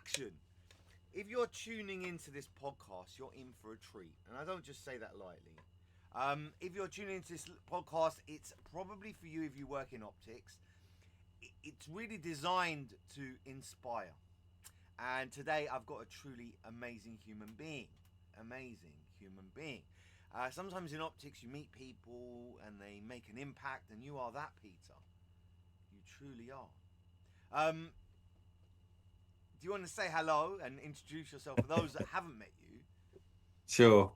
action. If you're tuning into this podcast, you're in for a treat. And I don't just say that lightly. If you're tuning into this podcast, it's probably for you if you work in optics. It's really designed to inspire. And today I've got a truly amazing human being. Sometimes in optics you meet people and they make an impact, and you are that, Peter. You truly are. Do you want to say hello and introduce yourself for those that haven't met you? Sure.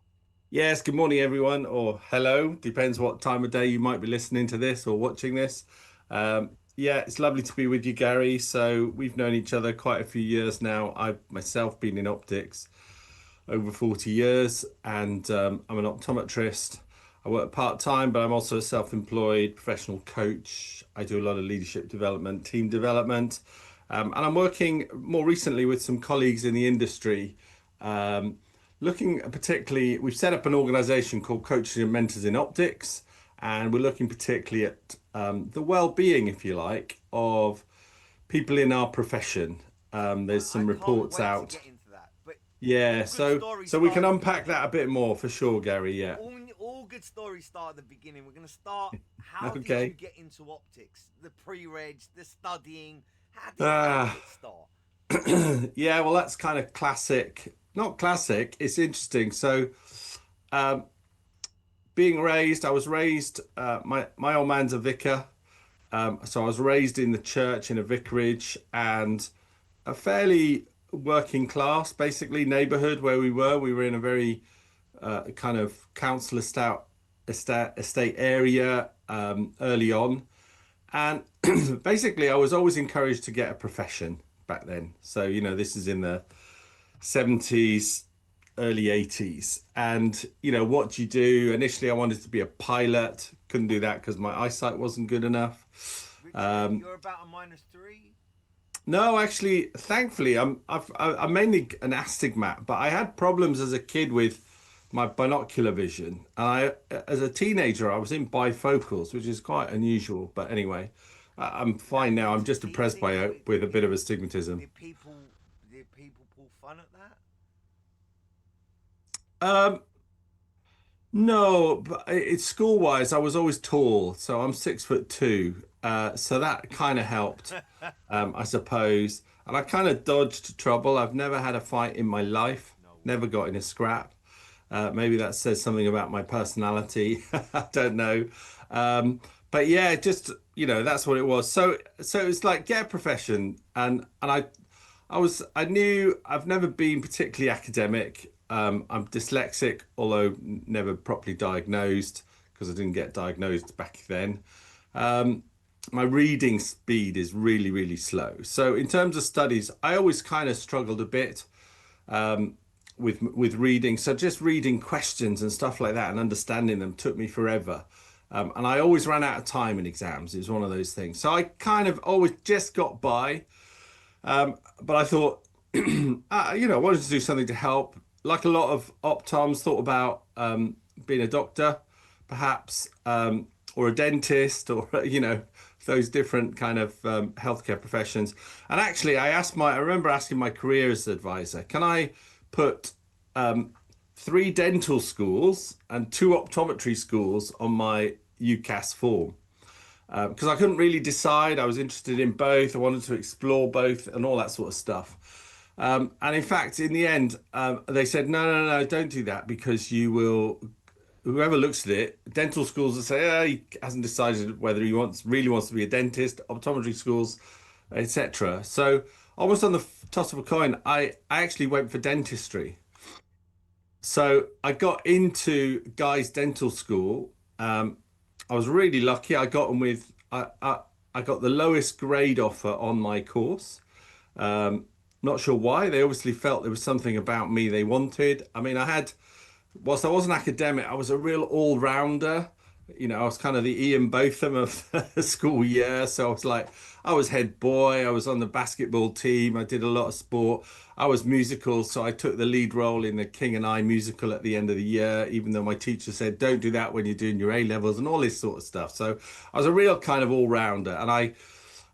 Yes, good morning, everyone, or hello. Depends what time of day you might be listening to this or watching this. Yeah, it's lovely to be with you, Gary. So we've known each other quite a few years now. I've myself been in optics over 40 years, and I'm an optometrist. I work part-time, but I'm also a self-employed professional coach. I do a lot of leadership development, team development, and I'm working more recently with some colleagues in the industry. Um, Looking particularly, we've set up an organization called Coaches and Mentors in Optics, and we're looking particularly at the well-being, if you like, of people in our profession. There's I some can't reports wait to out. get into that. But Yeah, all good so stories so we start can at the unpack beginning. that a bit more for sure, Gary. Yeah. All good stories start at the beginning. We're going to start. How did you Okay. get into optics? The pre-reg, the studying. How did Ah, it start? yeah, well, that's kind of classic. Not classic, it's interesting. So, um, being raised, I was raised, my old man's a vicar. So I was raised in the church in a vicarage and a fairly working class, basically neighborhood where we were. We were in a very kind of council estate area early on. And basically, I was always encouraged to get a profession back then. So, this is in the 70s, early 80s. And, what do you do? Initially, I wanted to be a pilot. Couldn't do that because my eyesight wasn't good enough. Really? You're about a -3? No, actually, thankfully, I'm mainly an astigmat, but I had problems as a kid with my binocular vision, and as a teenager, I was in bifocals, which is quite unusual. But anyway, I'm Is that a fine now. I'm just DVT depressed thing? with a bit of astigmatism. Did people pull fun at that? Um, no, but it's school wise, I was always tall, so I'm 6'2", so that kind of helped, I suppose. And I kind of dodged trouble. I've never had a fight in my life, No never way. got in a scrap. Maybe that says something about my personality. I don't know. Um, but yeah, just that's what it was. So it's like get a profession, and I knew I've never been particularly academic. I'm dyslexic, although never properly diagnosed because I didn't get diagnosed back then. Um, my reading speed is really, really slow. So in terms of studies, I always kind of struggled a bit with reading. So just reading questions and stuff like that and understanding them took me forever. And I always ran out of time in exams. It was one of those things. So I kind of always just got by. But I thought, I wanted to do something to help. Like a lot of optoms, thought about being a doctor, perhaps, or a dentist, or those different kind of healthcare professions. And actually, I remember asking my careers advisor, can I put um, 3 dental schools and 2 optometry schools on my UCAS form? Because I couldn't really decide. I was interested in both. I wanted to explore both and all that sort of stuff. And in fact, in the end, they said, no, no, no, don't do that because you will, whoever looks at it, dental schools will say, oh, he hasn't decided whether he really wants to be a dentist, optometry schools, etc. So almost on the toss of a coin, I actually went for dentistry. So I got into Guy's Dental School. I was really lucky. I got on with I got the lowest grade offer on my course. Not sure why. They obviously felt there was something about me they wanted. I mean, whilst I wasn't academic, I was a real all-rounder. I was kind of the Ian Botham of the school year. So I was head boy. I was on the basketball team. I did a lot of sport. I was musical, so I took the lead role in the King and I musical at the end of the year, even though my teacher said, don't do that when you're doing your A levels and all this sort of stuff. So I was a real kind of all-rounder. And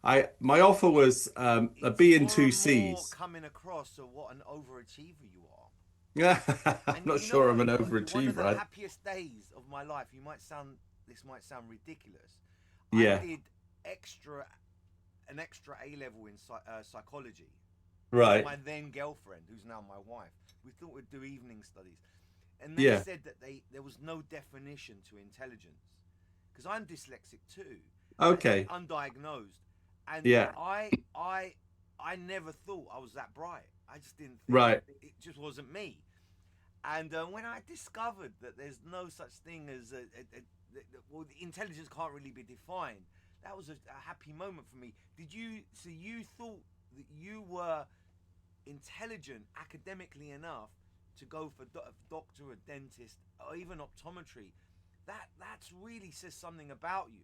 My offer was a It's B and more two and more C's. coming across of what an overachiever you are. Yeah, I'm And not you know sure I'm what? an One of overachiever. the happiest days of my life. This might sound ridiculous. I Yeah, did extra an extra A level in psychology with right. my then girlfriend, who's now my wife. We thought we'd do evening studies, and they Yeah, said that there was no definition to intelligence because I'm dyslexic too, and okay. undiagnosed, and Yeah, I never thought I was that bright. I just didn't think right. it just wasn't me. And when I discovered that there's no such thing as well, the intelligence can't really be defined, that was a happy moment for me. Did you? So you thought that you were intelligent academically enough to go for a doctor, a dentist, or even optometry? That's really says something about you.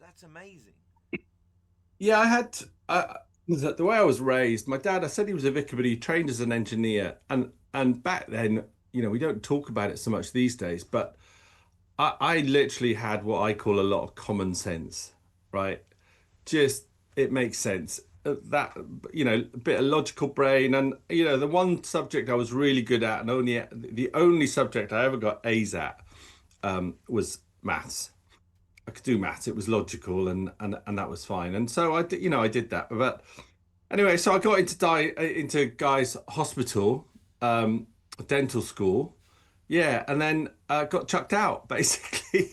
That's amazing. Yeah, I had the way I was raised. My dad, I said he was a vicar, but he trained as an engineer, and back then, we don't talk about it so much these days, but I literally had what I call a lot of common sense, right? Just it makes sense. That a bit of logical brain, and the one subject I was really good at, and the only subject I ever got A's at, was maths. I could do maths. It was logical, and that was fine. And so I did that. But anyway, so I got into Guy's Hospital, dental school. Yeah, and then got chucked out basically,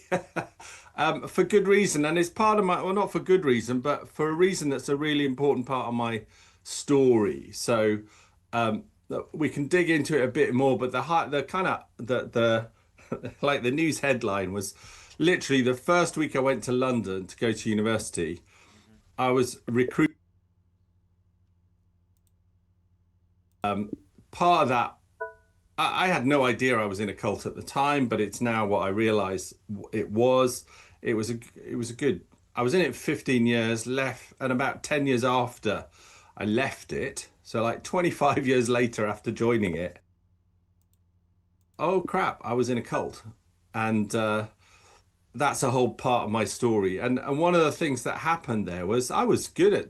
for good reason. And it's part of well, not for good reason, but for a reason that's a really important part of my story. So um, we can dig into it a bit more. But the kind of the like the news headline was literally the first week I went to London to go to university. Hmm. I was recruited. Part of that I had no idea I was in a cult at the time, but it's now what I realize it was. It was a good. I was in it 15 years, left, and about 10 years after I left it, so like 25 years later after joining it, oh crap, I was in a cult. And that's a whole part of my story. And one of the things that happened there was I was good at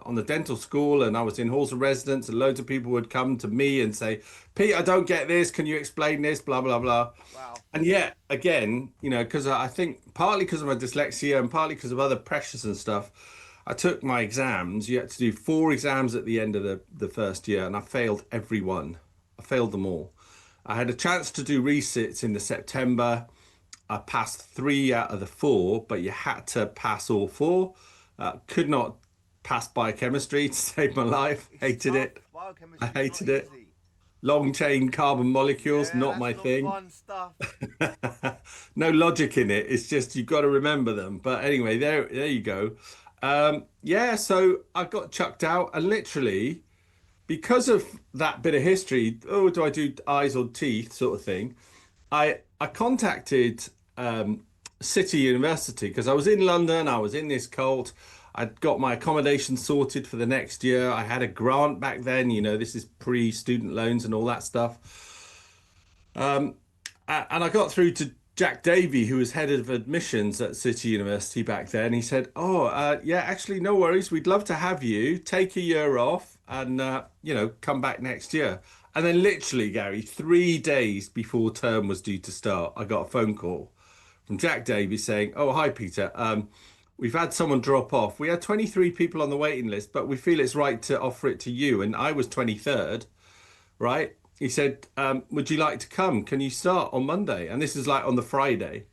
on the dental school, and I was in halls of residence, and loads of people would come to me and say, "Pete, I don't get this. Can you explain this?" Blah blah blah. Wow. And yet again, because I think partly because of my dyslexia and partly because of other pressures and stuff, I took my exams. You had to do 4 exams at the end of the first year, and I failed every one. I failed them all. I had a chance to do resits in the September. I passed 3 out of the 4, but you had to pass all 4. Could not pass biochemistry to save my life. It's Hated tough. it. I Biochemistry is not hated it. easy. Long chain carbon molecules, Yeah, not that's my not thing. fun stuff. No logic in it. It's just you've got to remember them. But anyway, there you go. Yeah, so I got chucked out, and literally because of that bit of history, oh, do I do eyes or teeth sort of thing? I contacted City University because I was in London. I was in this cult. I'd got my accommodation sorted for the next year. I had a grant back then. This is pre-student loans and all that stuff. And I got through to Jack Davey, who was head of admissions at City University back then. He said, "Oh, yeah, actually, no worries. We'd love to have you. Take a year off and come back next year." And then, literally, Gary, 3 days before term was due to start, I got a phone call from Jack Davey saying, "Oh, hi, Peter. We've had someone drop off. We had 23 people on the waiting list, but we feel it's right to offer it to you." And I was 23rd, right? He said, "Would you like to come? Can you start on Monday?" And this is like on the Friday.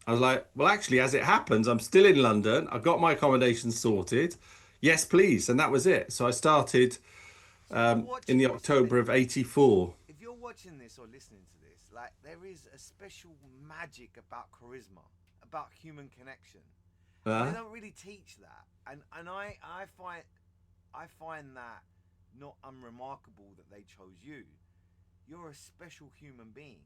I was like, "Well, actually, as it happens, I'm still in London. I've got my accommodation sorted. Yes, please." And that was it. So I started So if you're in watching the this, October of '84. if you're watching this or listening to this, like there is a special magic about charisma, about human connection, and they Uh, don't really teach that. And I find that not unremarkable that they chose you. You're a special human being.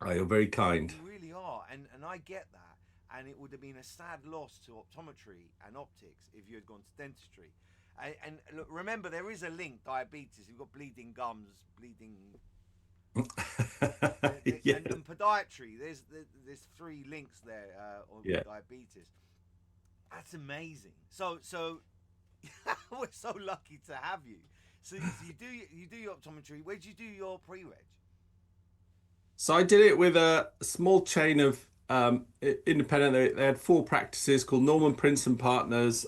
oh, you're very kind. You really are, and I get that. And it would have been a sad loss to optometry and optics if you had gone to dentistry. And look, remember, there is a link: diabetes. You've got bleeding gums, bleeding, Yeah, and podiatry. There's 3 links there on yeah. diabetes. That's amazing. So We're so lucky to have you. So you do your optometry. Where did you do your pre-reg? So I did it with a small chain of independent. They had four practices called Norman Prince and Partners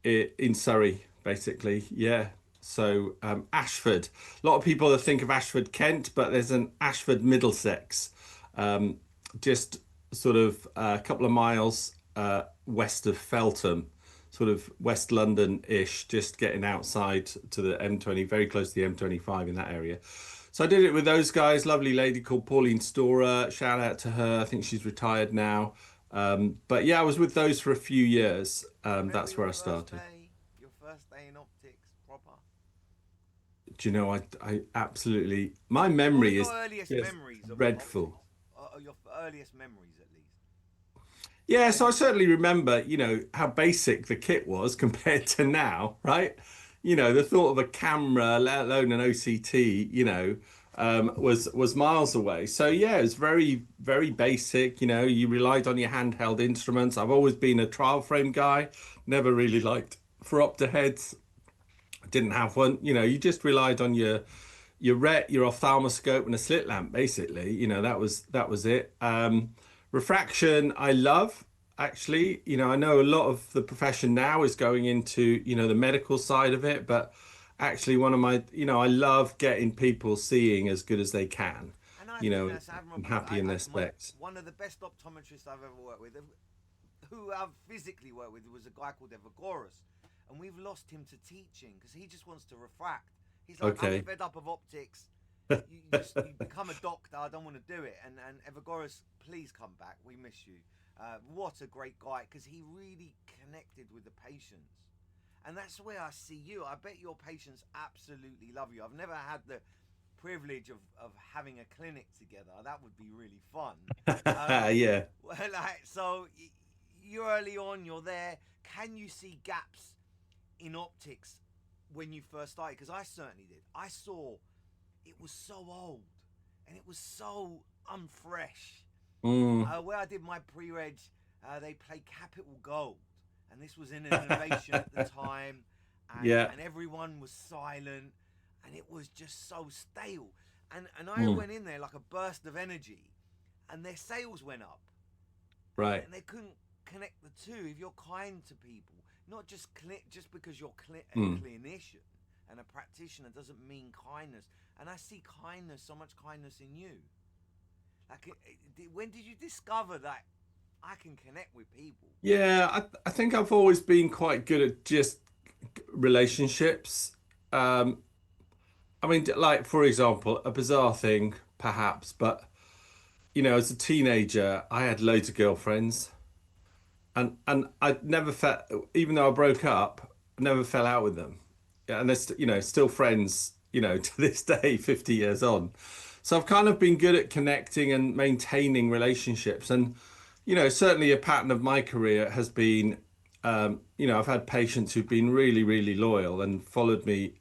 in Surrey, basically. Yeah. So Ashford. A lot of people think of Ashford, Kent, but there's an Ashford, Middlesex, um, just sort of a couple of miles west of Feltham, sort of West London-ish, just getting outside to the M20, very close to the M25 in that area. So I did it with those guys. Lovely lady called Pauline Storer. Shout out to her. I think she's retired now. But yeah, I was with those for a few years. Remember That's where I started. your first day in optics proper? Do you know, I absolutely, my What were memory your is earliest just memories of optics? dreadful. Or your earliest memories, at least. Yeah, so I certainly remember, how basic the kit was compared to now, right? The thought of a camera, let alone an OCT, was miles away. So yeah, it was very, very basic. You relied on your handheld instruments. I've always been a trial frame guy, never really liked phoropter heads. Didn't have one. You just relied on your ophthalmoscope and a slit lamp, basically. That was it. Refraction, I love actually. I know a lot of the profession now is going into the medical side of it, but actually one of my I love getting people seeing as good as they can. And I You think know, that's and admirable. happy in their specs. One of the best optometrists I've ever worked with, who I've physically worked with, was a guy called Evagoras, and we've lost him to teaching because he just wants to refract. He's like, I'm Okay. fed up of optics. You become a doctor. I don't want to do it. And Evagoras, please come back. We miss you. What a great guy, because he really connected with the patients. And that's where I see you. I bet your patients absolutely love you. I've never had the privilege of having a clinic together. That would be really fun. Yeah. Well, so you're early on, you're there. Can you see gaps in optics when you first started? Because I certainly did. I saw it was so old and it was so unfresh. Mm, Where I did my pre-reg, they played Capital Gold, and this was an innovation at the time, yeah. and everyone was silent, and it was just so stale. And I Mm, went in there like a burst of energy, and their sales went up, right. and they couldn't connect the two. If you're kind to people, not just just because you're a Mm. clinician and a practitioner doesn't mean kindness. And I see kindness, so much kindness in you. Like, when did you discover that I can connect with people? Yeah, I think I've always been quite good at just relationships. Um, I mean, like for example, a bizarre thing, perhaps, but as a teenager, I had loads of girlfriends, and I never felt, even though I broke up, I never fell out with them. Yeah, and they're still friends, to this day, 50 years on. So I've kind of been good at connecting and maintaining relationships, and certainly a pattern of my career has been, I've had patients who've been really, really loyal and followed me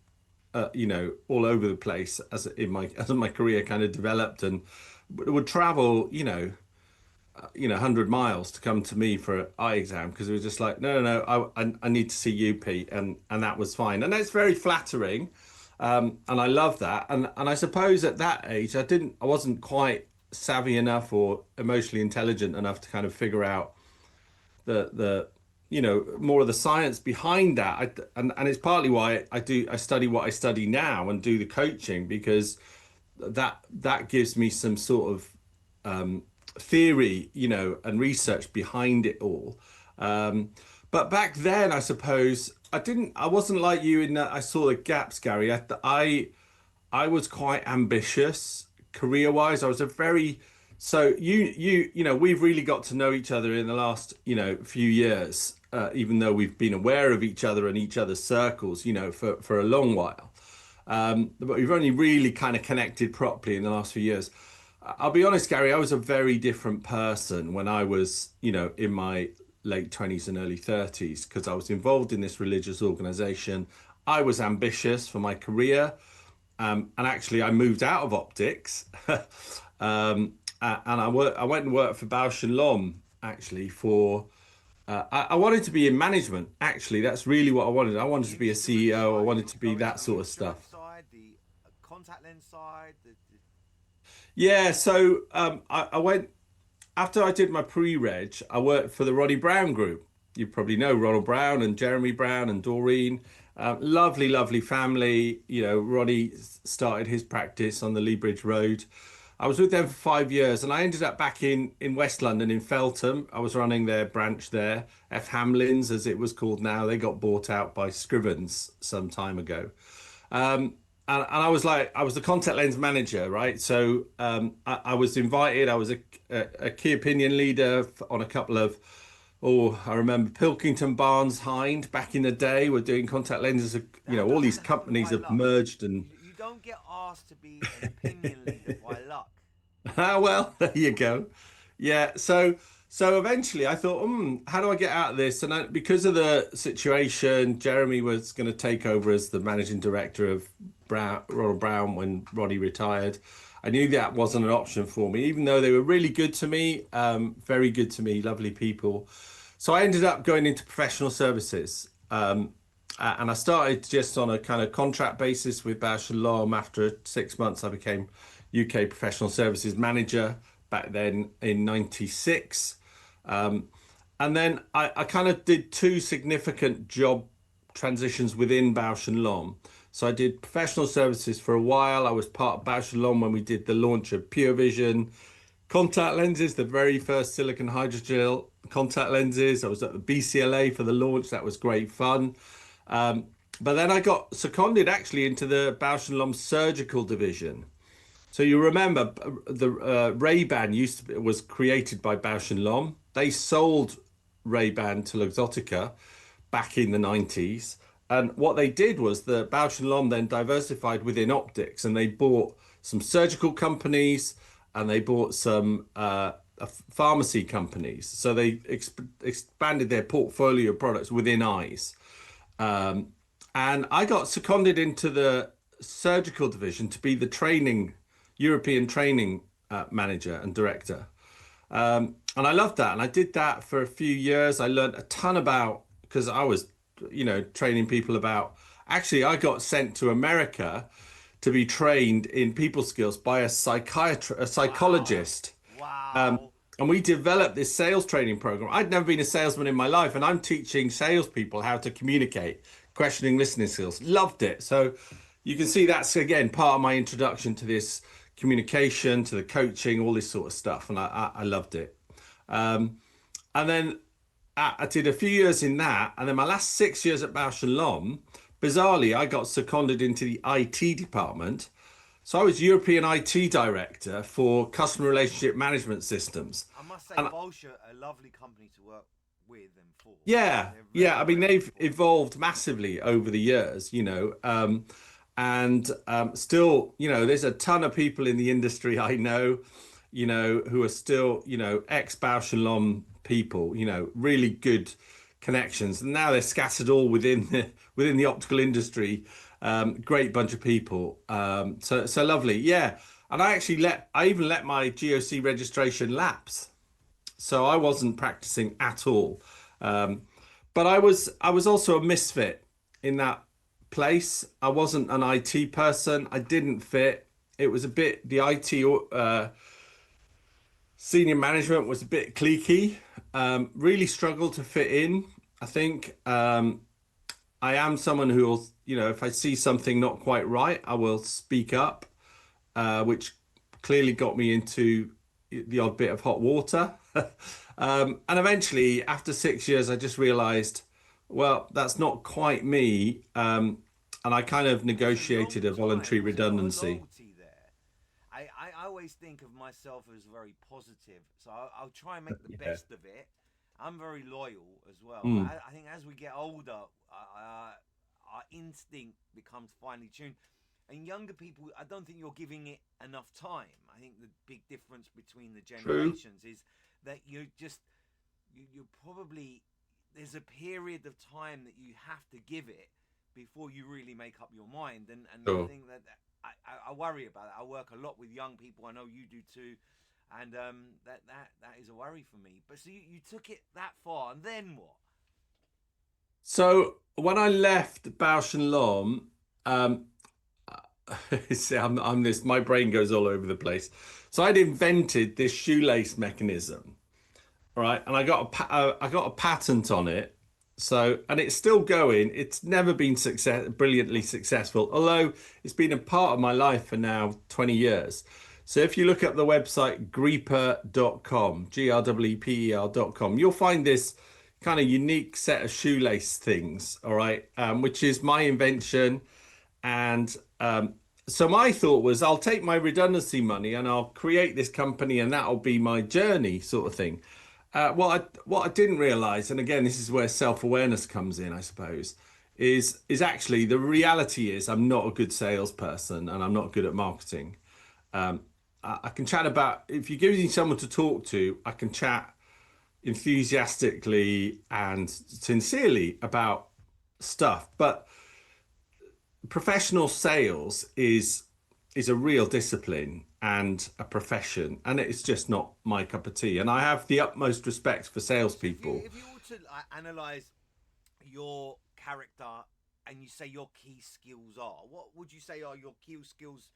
all over the place as my career kind of developed, and would travel, 100 miles to come to me for an eye exam because it was just like, no, no, no, I need to see you, Pete, and that was fine, and that's very flattering, and I love that, and I suppose at that age I wasn't quite savvy enough or emotionally intelligent enough to kind of figure out the more of the science behind that. And it's partly why I study what I study now and do the coaching, because that gives me some sort of theory, and research behind it all. But back then, I suppose I wasn't like you in that I saw the gaps, Gary. I was quite ambitious career-wise. I was a very so we've really got to know each other in the last few years, even though we've been aware of each other and each other's circles, for a long while. But we've only really kind of connected properly in the last few years. I'll be honest, Gary, I was a very different person when I was, in my late 20s and early 30s, because I was involved in this religious organization. I was ambitious for my career. And actually, I moved out of optics, and I went and worked for Bausch and Lomb actually for I wanted to be in management. Actually, that's really what I wanted. I wanted to be a Instrument CEO. I side? wanted Did to you be go into that the sort of instrument stuff. side, the contact lens side? Yeah, so I went after I did my pre-reg. I worked for the Ronnie Brown Group. You probably know Ronald Brown and Jeremy Brown and Doreen. Lovely, lovely family. You know, Ronnie started his practice on the Lee Bridge Road. I was with them for 5 years, and I ended up back in West London in Feltham. I was running their branch there, F Hamlin's as it was called now. They got bought out by Scrivens some time ago. And I was the contact lens manager, right? So I was invited. I was a key opinion leader on a couple of, oh, I remember Pilkington Barnes Hind back in the day were doing contact lenses. You That know, all these doesn't happen companies by have luck. merged and, You don't get asked to be an opinion leader by luck. ah, well, there you go. Yeah. So eventually I thought, how do I get out of this? And because of the situation, Jeremy was going to take over as the managing director of Ronald Brown when Roddy retired. I knew that wasn't an option for me, even though they were really good to me, very good to me, lovely people. So I ended up going into professional services. And I started just on a kind of contract basis with Bausch& Lomb. After 6 months, I became UK Professional Services Manager back then in '96. And then I kind of did two significant job transitions within Bausch& Lomb. So I did professional services for a while. I was part of Bausch& Lomb when we did the launch of Pure Vision contact lenses, the very first silicon hydrogel contact lenses. I was at the BCLA for the launch. That was great fun. Um, but then I got seconded actually into the Bausch& Lomb surgical division. So you remember the Ray-Ban was created by Bausch& Lomb. They sold Ray-Ban to Luxottica back in the 90s. And what they did was the Bausch& Lomb then diversified within optics, and they bought some surgical companies and they bought some pharmacy companies. So they expanded their portfolio of products within eyes. Um, and I got seconded into the surgical division to be the European training manager and director. And I loved that. And I did that for a few years. I learned a ton about, because I was, training people about, actually, I got sent to America to be trained in people skills by a Wow. psychologist. Wow. And we developed this sales training program. I'd never been a salesman in my life, and I'm teaching salespeople how to communicate, questioning listening skills. Loved it. So you can see that's again part of my introduction to this communication, to the coaching, all this sort of stuff, and I loved it. And then I did a few years in that, and then my last 6 years at Bausch& Lomb, bizarrely, I got seconded into the IT department. So I was European IT director for customer relationship management systems. I must say, And Bolsha, a lovely company to work with and for. yeah, They're yeah, very I mean, they've reputable. evolved massively over the years, and still, there's a ton of people in the industry I know, who are still, ex Bausch& Lomb people, really good connections. And now they're scattered all within the optical industry. Great bunch of people. So lovely. Yeah. And I even let my GOC registration lapse. So I wasn't practicing at all. Um, but I was also a misfit in that place. I wasn't an IT person. I didn't fit. It was a bit the IT senior management was a bit cliquey. Really struggled to fit in. I think I am someone who will, if I see something not quite right, I will speak up, which clearly got me into the odd bit of hot water. And eventually, after 6 years, I just realized, well, that's not quite me. And I kind of And it's a negotiated long a time. voluntary There was a lot of redundancy. loyalty there. I always think of myself as very positive, so I'll try and make the Yeah. best of it. I'm very loyal as well, but Mm, I think as we get older, our instinct becomes finely tuned. And younger people, I don't think you're giving it enough time. I think the big difference between the true. generations is that you probably there's a period of time that you have to give it before you really make up your mind. And I Sure. think that I worry about it. I work a lot with young people. I know you do too. and that is a worry for me. But so you took it that far, and then what? So when I left Bausch and Lomb, um, see, I'm this. My brain goes all over the place. So I'd invented this shoelace mechanism, right? And I got a patent on it. So, and it's still going. It's never been brilliantly successful, although it's been a part of my life for now 20 years. So if you look up the website greeper.com, greeper.com, you'll find this kind of unique set of shoelace things, all right, which is my invention. And so my thought was, I'll take my redundancy money and I'll create this company, and that'll be my journey, sort of thing. What I didn't realize, and again, this is where self-awareness comes in, I suppose, is actually the reality is I'm not a good salesperson and I'm not good at marketing. I can chat about, if you give me someone to talk to, I can chat enthusiastically and sincerely about stuff, but professional sales is a real discipline and a profession, and it's just not my cup of tea. And I have the utmost respect for salespeople. If you were to analyze your character and you say your key skills are, what would you say are your key skills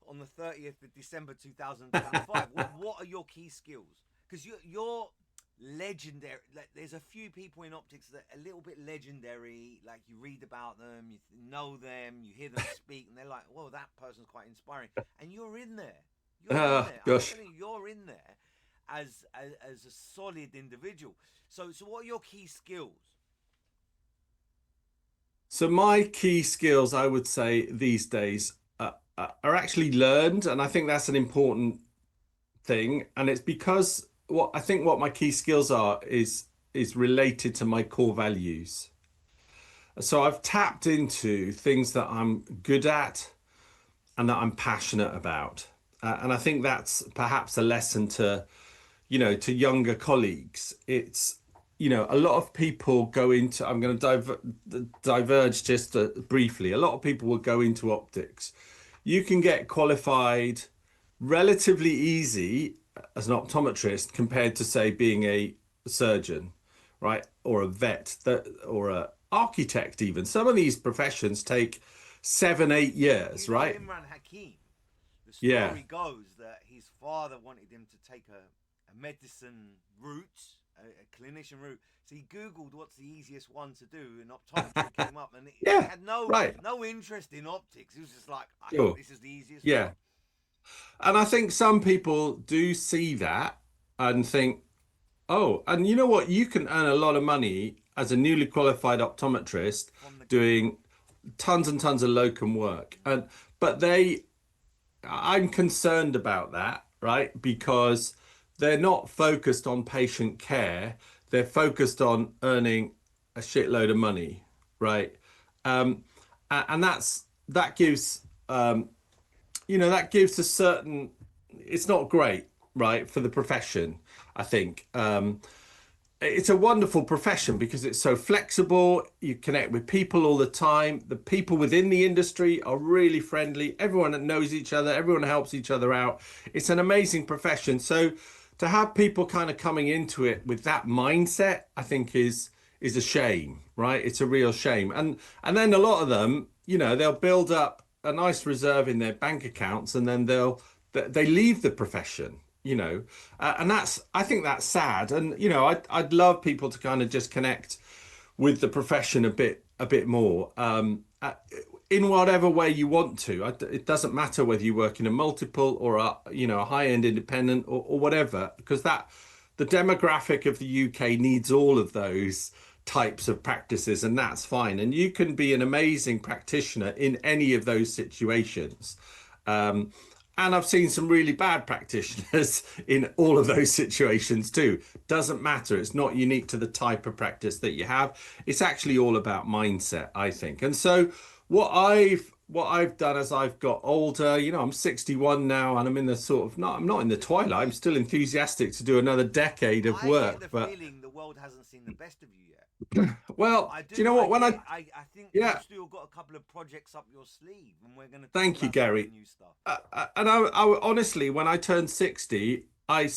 on the 30th of December 2025? What are your key skills? Because you're legendary. Like, there's a few people in optics that are a little bit legendary. Like, you read about them, you know them, you hear them speak, and they're like, "Well, that person's quite inspiring." And you're in there. You're in there. Gosh. I'm telling you, you're in there as a solid individual. So what are your key skills? So my key skills, I would say these days, are actually learned, and I think that's an important thing. And it's because what my key skills are is related to my core values. So I've tapped into things that I'm good at and that I'm passionate about. And I think that's perhaps a lesson to, to younger colleagues. It's, a lot of people go into, I'm going to diverge just briefly. A lot of people will go into optics. You can get qualified relatively easy as an optometrist compared to, say, being a surgeon, right? Or a vet, or a architect even. Some of these professions take 7-8 years, right? Imran Hakim, the Yeah. story goes that his father wanted him to take a medicine route, a clinician route. So he Googled what's the easiest one to do, and optometry came up, and he Yeah, had right. no interest in optics. He was just like, I Sure. think this is the easiest Yeah. one. And I think some people do see that and think, oh, and you know what? You can earn a lot of money as a newly qualified optometrist doing tons and tons of locum work. But I'm concerned about that, right? Because they're not focused on patient care. They're focused on earning a shitload of money, right? And that gives that gives a certain, it's not great, right, for the profession, I think. It's a wonderful profession because it's so flexible. You connect with people all the time. The people within the industry are really friendly. Everyone knows each other. Everyone helps each other out. It's an amazing profession. So to have people kind of coming into it with that mindset, I think is a shame, right? It's a real shame. And then a lot of them, they'll build up a nice reserve in their bank accounts, and then they leave the profession, and I think that's sad. And I'd love people to kind of just connect with the profession a bit more, in whatever way you want to. It doesn't matter whether you work in a multiple or a high-end independent or whatever, because the demographic of the UK needs all of those types of practices, and that's fine. And you can be an amazing practitioner in any of those situations. And I've seen some really bad practitioners in all of those situations too. Doesn't matter. It's not unique to the type of practice that you have. It's actually all about mindset, I think. And so what I've done as I've got older, I'm 61 now, and I'm in the I'm not in the twilight. I'm still enthusiastic to do another decade of work. I get the feeling the world hasn't seen the best of you yet. Well, I do. Do you know what? I think you've still got a couple of projects up your sleeve, and we're going to Thank you, Gary. New stuff. And I honestly, when I turned 60, I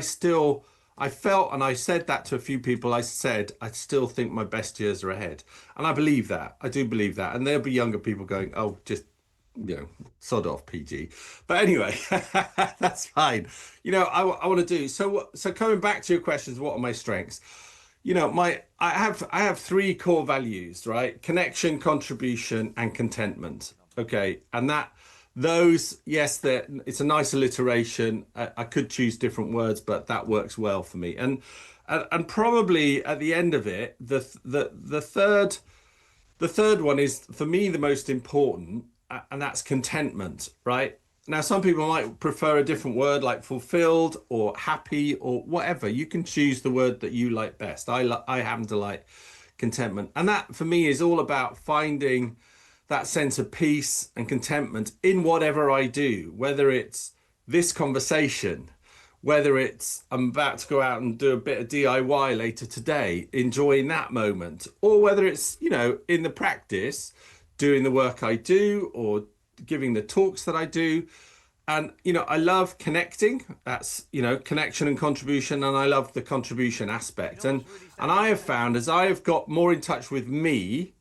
still, I felt, and I said that to a few people. I said, I still think my best years are ahead. And I believe that. I do believe that. And there'll be younger people going, oh, just, sod off, PG. But anyway, that's fine. I want to do, so coming back to your questions, what are my strengths? I have three core values, right? Connection, contribution, and contentment. Okay. And those, yes, it's a nice alliteration. I could choose different words, but that works well for me. And probably at the end of it, the third one is for me the most important, and that's contentment, right? Now, some people might prefer a different word like fulfilled or happy or whatever. You can choose the word that you like best. I happen to like contentment. And that for me is all about finding that sense of peace and contentment in whatever I do, whether it's this conversation, whether it's I'm about to go out and do a bit of DIY later today, enjoying that moment, or whether it's, in the practice, doing the work I do or giving the talks that I do. And, I love connecting. That's, connection and contribution. And I love the contribution aspect. And, What's really and I have satisfying? found as I have got more in touch with me,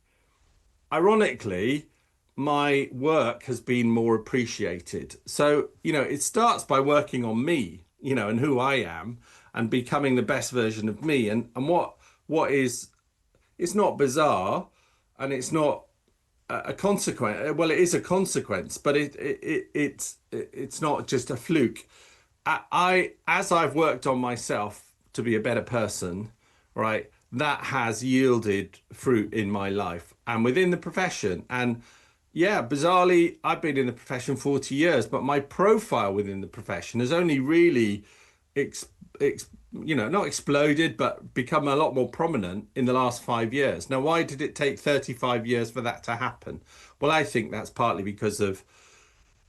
ironically, my work has been more appreciated. So, it starts by working on me, and who I am and becoming the best version of me. And what is, it's not bizarre and it's not a consequence. Well, it is a consequence, but it's not just a fluke. As I've worked on myself to be a better person, right, that has yielded fruit in my life and within the profession. And yeah, bizarrely, I've been in the profession 40 years, but my profile within the profession has only really ex, not exploded, but become a lot more prominent in the last 5 years. Now, why did it take 35 years for that to happen? Well, I think that's partly because of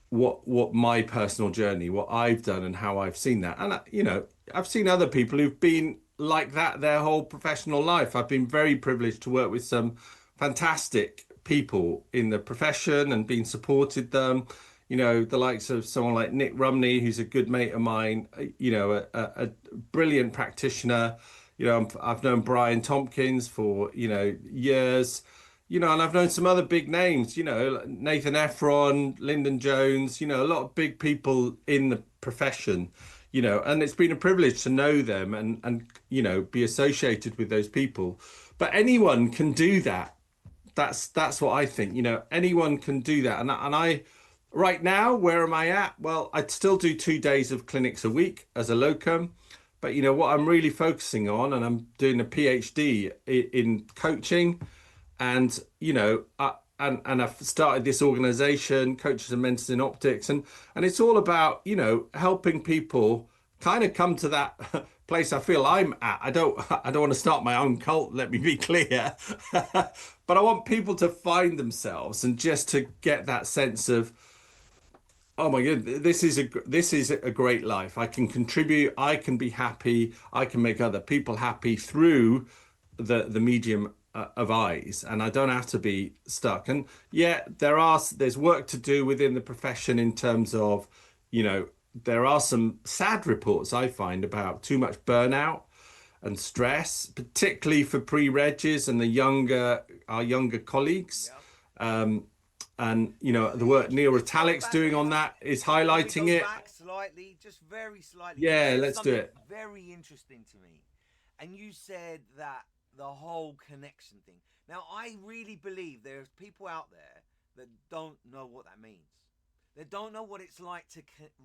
what my personal journey, what I've done and how I've seen that. And I've seen other people who've been like that their whole professional life. I've been very privileged to work with some fantastic people in the profession and been supported them. The likes of someone like Nick Rumney, who's a good mate of mine, a brilliant practitioner. I've known Brian Tompkins for, years, and I've known some other big names, Nathan Ephron, Lyndon Jones, a lot of big people in the profession, and it's been a privilege to know them and be associated with those people. But anyone can do that. That's what I think. Anyone can do that. And I right now, where am I at? Well, I still do 2 days of clinics a week as a locum. But what I'm really focusing on, and I'm doing a PhD in coaching, and and I've started this organization, Coaches and Mentors in Optics, and it's all about helping people kind of come to that place I feel I'm at. I don't want to start my own cult, let me be clear. But I want people to find themselves and just to get that sense of, oh my god, this is a great life. I can contribute, I can be happy, I can make other people happy through the medium of eyes, and I don't have to be stuck. And yeah, there's work to do within the profession in terms of, there are some sad reports I find about too much burnout and stress, particularly for pre-regs and our younger colleagues. Yeah. And the work Neil Let's go Retalic's back. doing on that is Can we highlighting go it. back slightly, just very slightly? You Yeah, said let's do something it. very interesting to me, and you said that the whole connection thing. Now, I really believe there's people out there that don't know what that means. They don't know what it's like to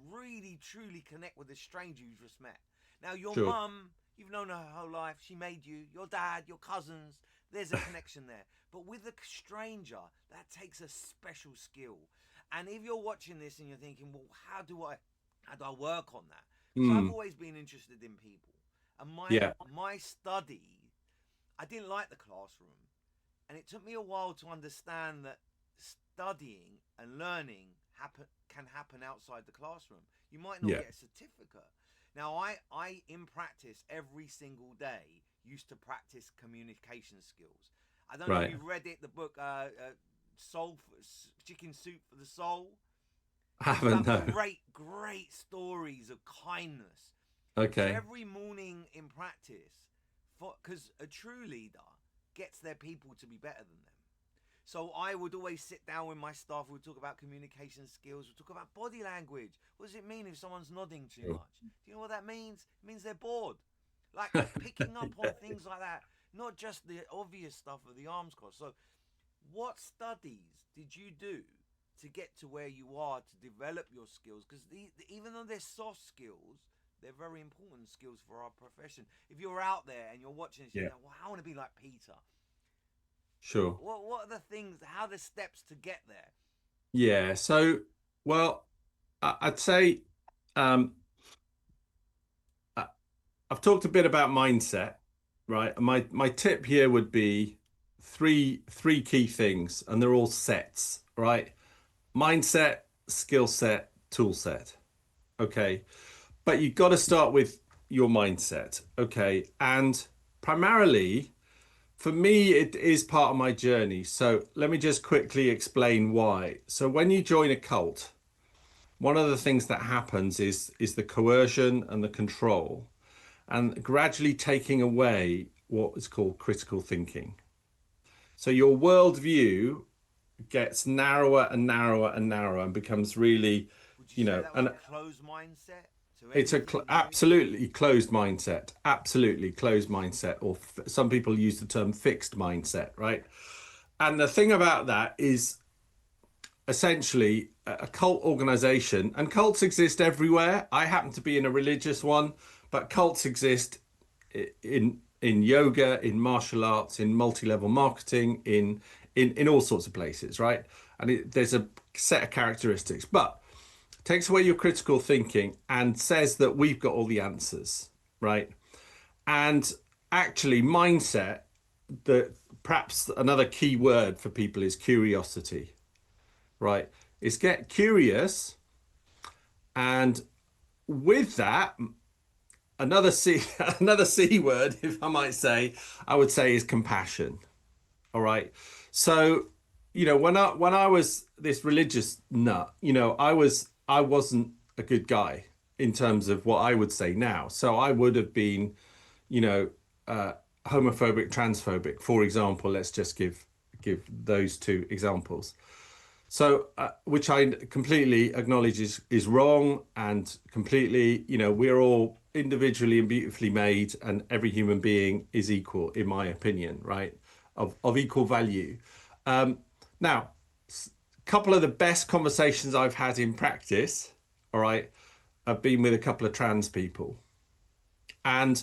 really, truly connect with a stranger you just met. Now, your Sure. mum, you've known her whole life. She made you. Your dad, your cousins. There's a connection there. But with a stranger, that takes a special skill. And if you're watching this and you're thinking, well, how do I work on that? Because I've Mm, always been interested in people. And my yeah, my study, I didn't like the classroom. And it took me a while to understand that studying and learning can happen outside the classroom. You might not yeah, get a certificate. Now, I in practice every single day used to practice communication skills. I don't know if right. you've read it, the book Soul Chicken Soup for the Soul. I It's haven't, about no. great stories of kindness. So Okay. every morning in practice, because a true leader gets their people to be better than them. So I would always sit down with my staff. We'd talk about communication skills. We'd talk about body language. What does it mean if someone's nodding too Sure. much? Do you know what that means? It means they're bored. Like picking up on things like that, not just the obvious stuff of the arms cross. So, what studies did you do to get to where you are to develop your skills? Because even though they're soft skills, they're very important skills for our profession. If you're out there and you're watching this, you Yeah. go, "Well, I want to be like Peter." Sure. What are the things? How are the steps to get there? Yeah. So, well, I'd say um, I- I've talked a bit about mindset, right? My tip here would be three key things, and they're all sets, right? Mindset, skill set, tool set. Okay. But you've got to start with your mindset. Okay. And primarily, for me, it is part of my journey. So let me just quickly explain why. So when you join a cult, one of the things that happens is the coercion and the control, and gradually taking away what is called critical thinking. So your worldview gets narrower and narrower and narrower and becomes really, Would you say that was and a closed mindset to it's a anything new? absolutely closed mindset, absolutely closed mindset, or some people use the term fixed mindset, right? And the thing about that is essentially a cult organization, and cults exist everywhere. I happen to be in a religious one, but cults exist in yoga, in martial arts, in multi-level marketing, in all sorts of places, right? And there's a set of characteristics, but takes away your critical thinking and says that we've got all the answers, right? And actually, mindset, the perhaps another key word for people is curiosity, right? Is get curious, and with that, another C another C word, if I might say, I would say is compassion. All right. So, when I was this religious nut, I wasn't a good guy in terms of what I would say now. So I would have been, you know, uh, homophobic, transphobic, for example. Let's just give those two examples. So, which I completely acknowledge is wrong, and completely, we're all individually and beautifully made, and every human being is equal, in my opinion, right? Of equal value. Now, a couple of the best conversations I've had in practice, all right, have been with a couple of trans people, and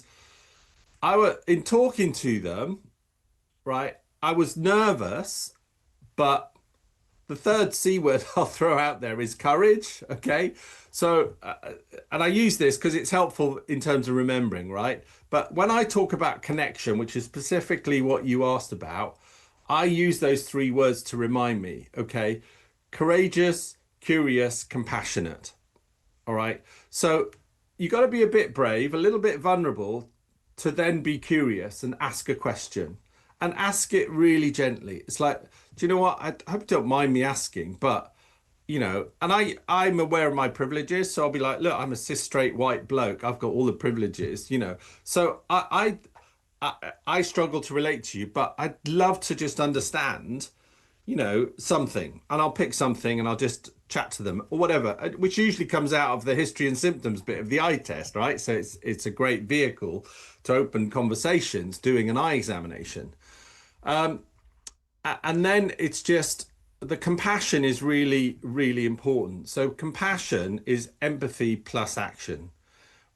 I were in talking to them, right? I was nervous, but the third C word I'll throw out there is courage. Okay. So, and I use this because it's helpful in terms of remembering, right? But when I talk about connection, which is specifically what you asked about, I use those three words to remind me. Okay. Courageous, curious, compassionate. All right. So you got to be a bit brave, a little bit vulnerable to then be curious and ask a question and ask it really gently. It's like, do you know what? I hope you don't mind me asking, but and I'm aware of my privileges, so I'll be like, look, I'm a cis straight white bloke. I've got all the privileges. So I struggle to relate to you, but I'd love to just understand something, and I'll pick something and I'll just chat to them or whatever, which usually comes out of the history and symptoms bit of the eye test, right? So it's a great vehicle to open conversations, doing an eye examination. And then it's just the compassion is really, really important. So compassion is empathy plus action,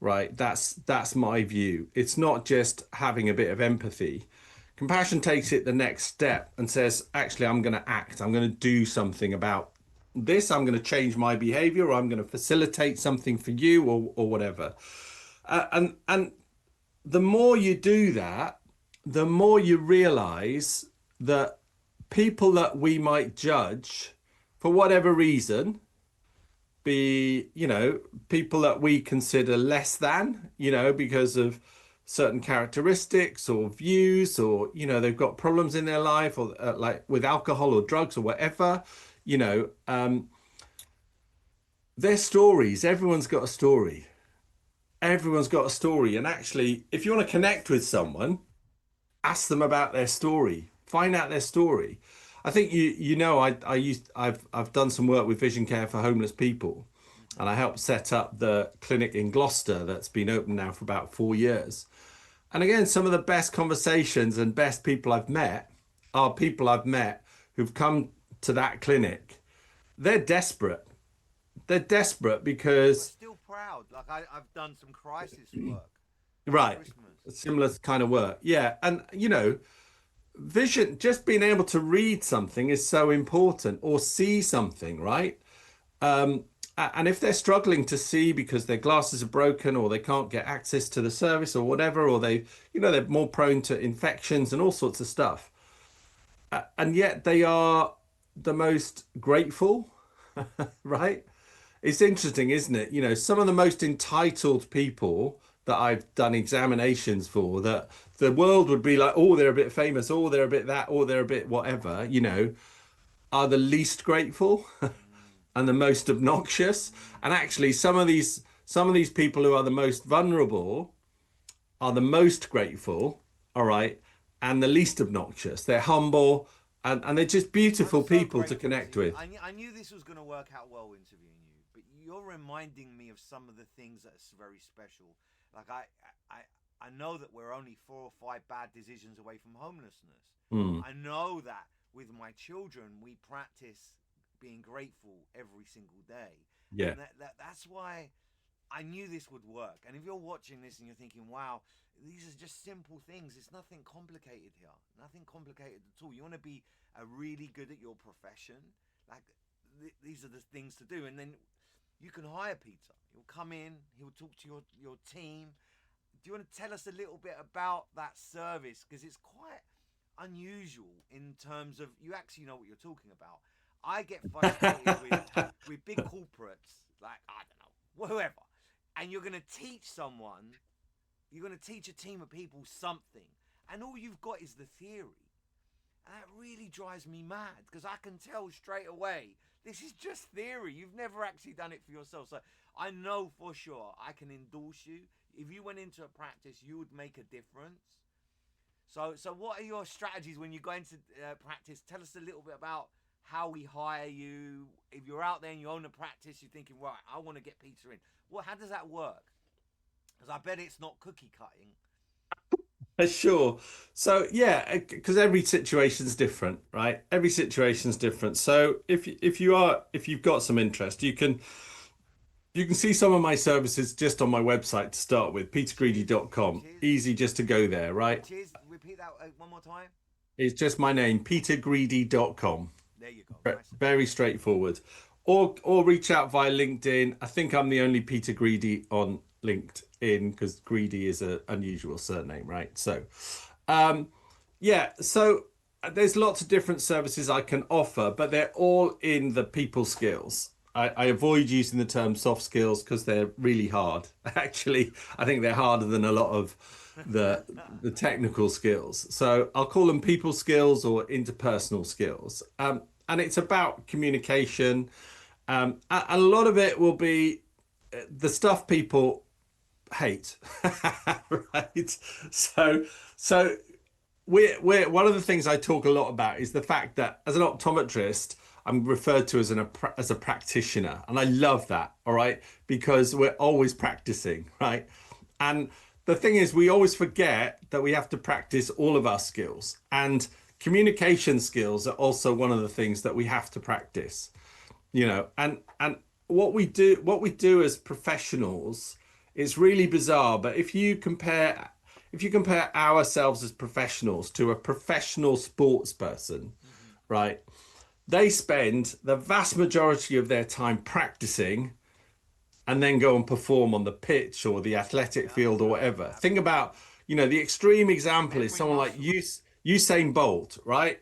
right? That's my view. It's not just having a bit of empathy. Compassion takes it the next step and says, actually, I'm going to act. I'm going to do something about this. I'm going to change my behavior, or I'm going to facilitate something for you, or whatever. And the more you do that, the more you realize that people that we might judge for whatever reason, be, people that we consider less than, because of certain characteristics or views, or, they've got problems in their life, or like with alcohol or drugs or whatever, you know, um, their stories, everyone's got a story. everyone's got a story. And actually, if you want to connect with someone, ask them about their story, find out their story. I think I've done some work with vision care for homeless people, Hmm. and I helped set up the clinic in Gloucester that's been open now for about 4 years. And again, some of the best conversations and best people I've met are people I've met who've come to that clinic. They're desperate. They're desperate But because, still proud. Like I've done some crisis work at right, Christmas. similar kind of work. Yeah. And, vision, just being able to read something is so important, or see something, right? And if they're struggling to see because their glasses are broken, or they can't get access to the service or whatever, or they're more prone to infections and all sorts of stuff. And yet they are the most grateful, right? It's interesting, isn't it? Some of the most entitled people that I've done examinations for, that the world would be like, oh, they're a bit famous, oh, they're a bit that, or they're a bit whatever, are the least grateful Mm, and the most obnoxious. mm, And actually, some of these people who are the most vulnerable are the most grateful, all right, and the least obnoxious. They're humble, and they're just I'm beautiful so people to grateful to connect you. with. I knew this was going to work out well interviewing you, but you're reminding me of some of the things that's very special. Like I know that we're only 4 or 5 bad decisions away from homelessness. Mm, I know that with my children, we practice being grateful every single day, yeah, and that's why I knew this would work. And if you're watching this and you're thinking, wow, these are just simple things, it's nothing complicated here. Nothing complicated at all. You want to be really good at your profession. Like, these are the things to do. And then you can hire Peter. He'll come in, he'll talk to your team. Do you want to tell us a little bit about that service? Because it's quite unusual in terms of you actually know what you're talking about. I get frustrated with big corporates, like, I don't know, whoever, and you're going to teach someone, you're going to teach a team of people something, and all you've got is the theory. And that really drives me mad because I can tell straight away this is just theory. You've never actually done it for yourself. So I know for sure I can endorse you. If you went into a practice, you would make a difference. So what are your strategies when you go into practice? Tell us a little bit about how we hire you. If you're out there and you own a practice, you're thinking, right, I want to get Peter in. Well, how does that work? Because I bet it's not cookie cutting. sure. So yeah, because every situation's different, right? Every situation's different. So if you've got some interest, you can see some of my services just on my website to start with, Cheers. petergreedy.com. Cheers. Easy just to go there, right? Cheers. Repeat that one more time. It's just my name, petergreedy.com. There you go. Ve- Nice and Very simple. straightforward. Or reach out via LinkedIn. I think I'm the only Peter Greedy on LinkedIn because Greedy is an unusual surname, right? So, um, yeah, so there's lots of different services I can offer, but they're all in the people skills. I avoid using the term soft skills because they're really hard. Actually, I think they're harder than a lot of the technical skills. So I'll call them people skills or interpersonal skills. And it's about communication. A lot of it will be the stuff people hate, right? So, so we're one of the things I talk a lot about is the fact that as an optometrist, I'm referred to as a practitioner, and I love that. All right, because we're always practicing, right? And the thing is, we always forget that we have to practice all of our skills, and communication skills are also one of the things that we have to practice. And what we do as professionals, it's really bizarre, but if you compare ourselves as professionals to a professional sports person, Mm-hmm. right, they spend the vast majority of their time practicing and then go and perform on the pitch or the athletic Yeah, field or whatever. Think absolutely. about, the extreme example is Memory someone like muscle. Usain Bolt, right?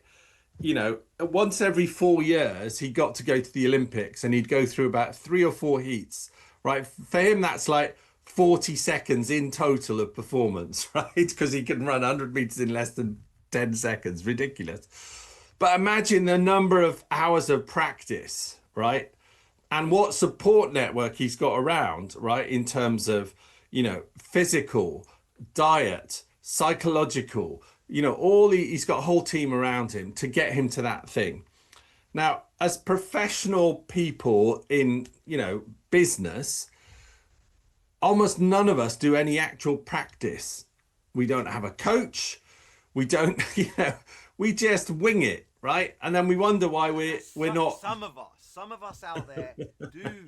Once every 4 years, he got to go to the Olympics and he'd go through about 3 or 4 heats, right? For him, that's like 40 seconds in total of performance, right? Because he can run 100 meters in less than 10 seconds. Ridiculous. But imagine the number of hours of practice, right? And what support network he's got around, right? In terms of, physical, diet, psychological, he's got a whole team around him to get him to that thing. Now, as professional people in, business, almost none of us do any actual practice. We don't have a coach. We don't, we just wing it, right? And then we wonder why we're not. Some of us out there do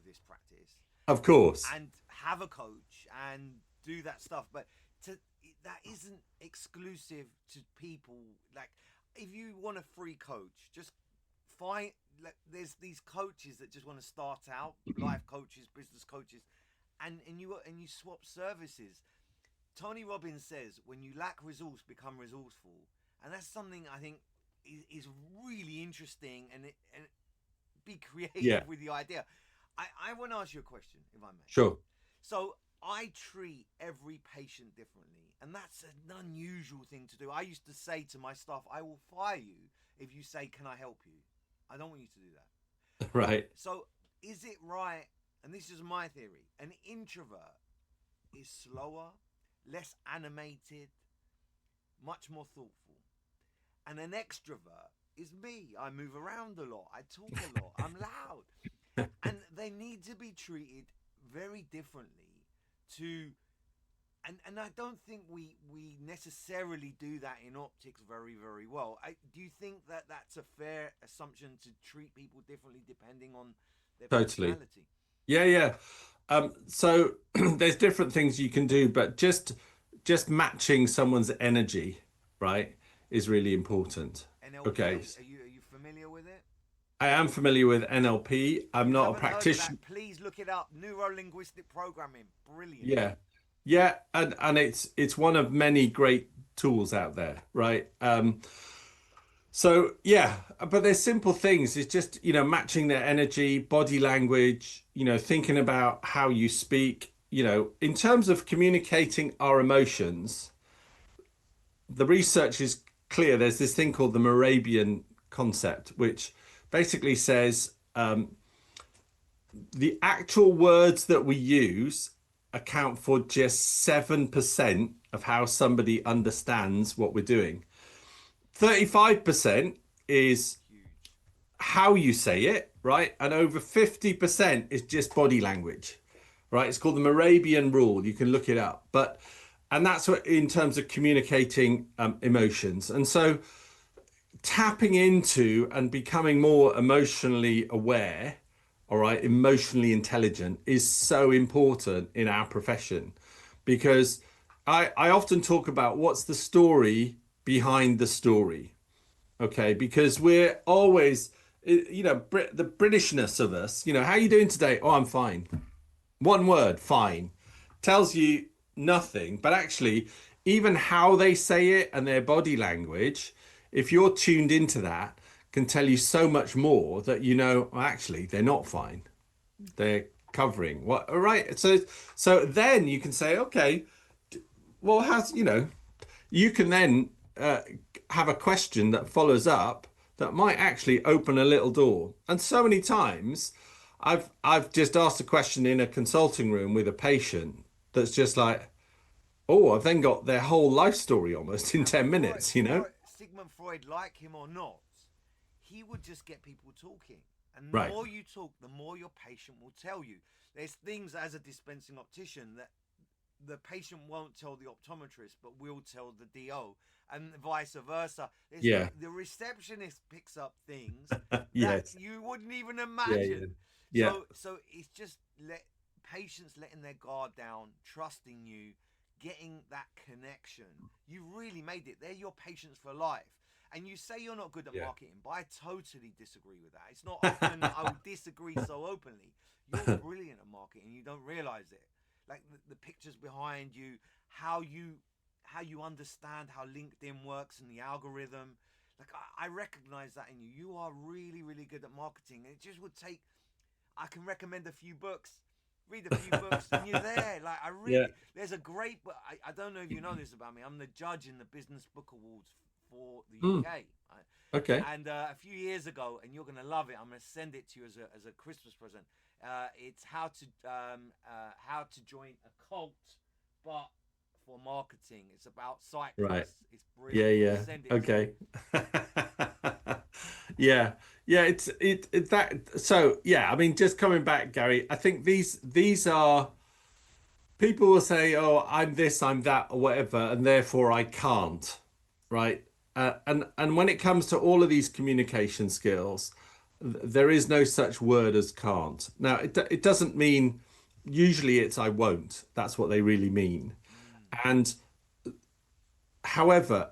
this practice, Of course. and have a coach and do that stuff, but that isn't exclusive to people. Like, if you want a free coach, just find. Like, there's these coaches that just want to start out, life coaches, business coaches, and you swap services. Tony Robbins says, when you lack resource, become resourceful, and that's something I think is really interesting, and be creative with the idea. I want to ask you a question, if I may. Sure. So I treat every patient differently, and that's an unusual thing to do. I used to say to my staff, I will fire you if you say, can I help you? I don't want you to do that. Right. So is it right, and this is my theory, an introvert is slower, less animated, much more thoughtful, and an extrovert is me. I move around a lot, I talk a lot, I'm loud, and they need to be treated very differently to, and I don't think we necessarily do that in optics very, very well. Do you think that that's a fair assumption, to treat people differently depending on their Totally. personality? Yeah. So there's different things you can do, but just matching someone's energy, right, is really important. NLP, Okay. are you familiar with it? I am familiar with NLP. I'm not a practitioner. Please look it up. Neuro-linguistic programming. Brilliant. Yeah. Yeah, and it's one of many great tools out there, right? So yeah, but there's simple things. It's just, matching their energy, body language, thinking about how you speak, in terms of communicating our emotions. The research is clear. There's this thing called the Morabian concept, which basically says the actual words that we use account for just 7% of how somebody understands what we're doing. 35% is how you say it, right? And over 50% is just body language, right? It's called the Morabian rule. You can look it up. And that's what, in terms of communicating emotions. And so tapping into and becoming more emotionally aware, all right, emotionally intelligent, is so important in our profession, because I often talk about what's the story behind the story, okay? Because we're always, the Britishness of us, how are you doing today? Oh, I'm fine. One word, fine, tells you nothing, but actually, even how they say it and their body language, if you're tuned into that, can tell you so much more, that well, actually they're not fine, they're covering what. All right, so then you can say, okay, well, you can then have a question that follows up that might actually open a little door. And so many times I've just asked a question in a consulting room with a patient that's just like, oh, I've then got their whole life story almost in 10 minutes, Sigmund Freud, like him or not, he would just get people talking. And the Right. more you talk, the more your patient will tell you. There's things, as a dispensing optician, that the patient won't tell the optometrist, but will tell the DO, and vice versa. Yeah. The receptionist picks up things Yes. that you wouldn't even imagine. Yeah. So it's just patients letting their guard down, trusting you, getting that connection. You really made it. They're your patients for life. And you say you're not good at marketing, but I totally disagree with that. It's not often I will disagree so openly. You're brilliant at marketing. You don't realize it. Like the pictures behind you, how you understand how LinkedIn works and the algorithm. Like I recognize that in you. You are really, really good at marketing. And it just would take. I can recommend a few books. Read a few books and you're there. Like there's a great book. I don't know if you know this about me. I'm the judge in the Business Book Awards for the Mm, UK. okay. And a few years ago, and you're gonna love it. I'm gonna send it to you as a Christmas present. It's how to join a cult, but for marketing. It's about Right. cyclists. It's Yeah, brilliant. I'll yeah. send it to you. Okay. Yeah. Yeah, it that so yeah, I mean just coming back, Gary, I think these are people will say, "Oh, I'm this, I'm that, or whatever, and therefore I can't." Right? And when it comes to all of these communication skills, there is no such word as can't. Now, it doesn't mean usually it's I won't. That's what they really mean. Mm. And however,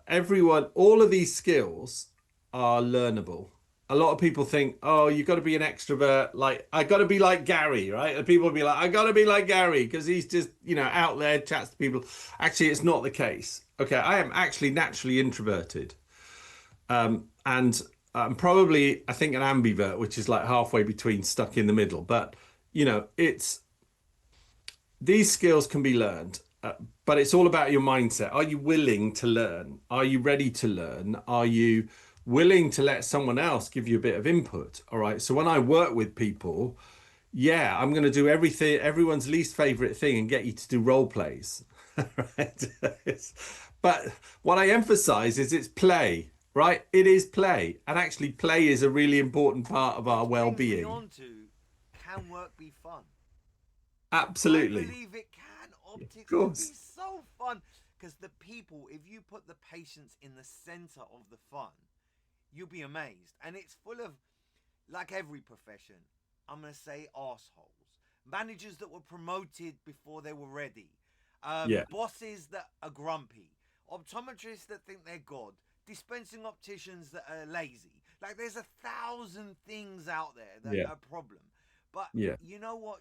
all of these skills are learnable. A lot of people think, oh, you've got to be an extrovert. Like, I got to be like Gary, right? And people will be like, I got to be like Gary because he's just, out there, chats to people. Actually, it's not the case. Okay, I am actually naturally introverted. And I'm probably, I think, an ambivert, which is like halfway between stuck in the middle. But, it's these skills can be learned, but it's all about your mindset. Are you willing to learn? Are you ready to learn? Are you willing to let someone else give you a bit of input? All right. So when I work with people, yeah, I'm going to do everything, everyone's least favorite thing and get you to do role plays. Right. But what I emphasize is it's play, right? It is play. And actually, play is a really important part of our Which brings me well-being. on to, can work be fun? I Absolutely. believe it can. Of Optics can be course. so fun because the people, if you put the patients in the center of the fun, you'll be amazed. And it's full of, like every profession, I'm going to say assholes. Managers that were promoted before they were ready. Yeah. Bosses that are grumpy. Optometrists that think they're God. Dispensing opticians that are lazy. Like there's 1,000 things out there that Yeah. are a problem. But Yeah. you know what?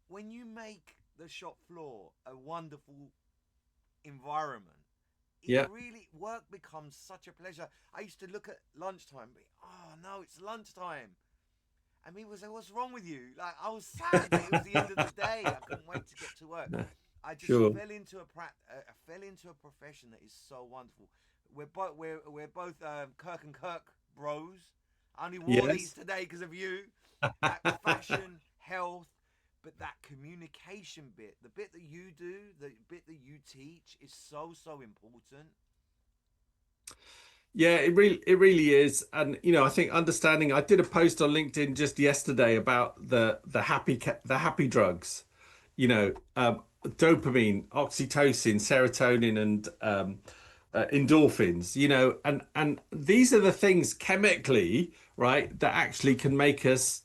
When you make the shop floor a wonderful environment, it Yeah. really work becomes such a pleasure. I used to look at lunchtime, but oh no, it's lunchtime. And people say, "What's wrong with you?" Like I was sad that it was the end of the day. I couldn't wait to get to work. I just Sure. I fell into a profession that is so wonderful. We're both Kirk and Kirk bros. I only wore these Yes. today because of you. Like fashion, health, but that communication bit, the bit that you do, the bit that you teach, is so important. Yeah, it really is. And I think understanding, I did a post on LinkedIn just yesterday about the happy drugs, dopamine, oxytocin, serotonin, and endorphins, and these are the things chemically, right, that actually can make us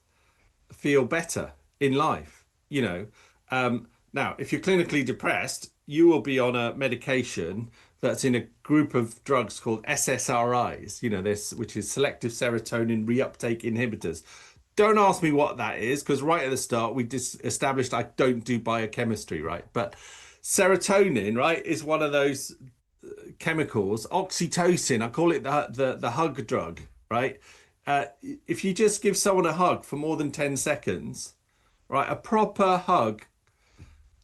feel better in life. Now, if you're clinically depressed, you will be on a medication that's in a group of drugs called SSRIs, this, which is selective serotonin reuptake inhibitors. Don't ask me what that is, because right at the start, we just established I don't do biochemistry, right? But serotonin, right, is one of those chemicals. Oxytocin, I call it the hug drug, right? If you just give someone a hug for more than 10 seconds, right, a proper hug,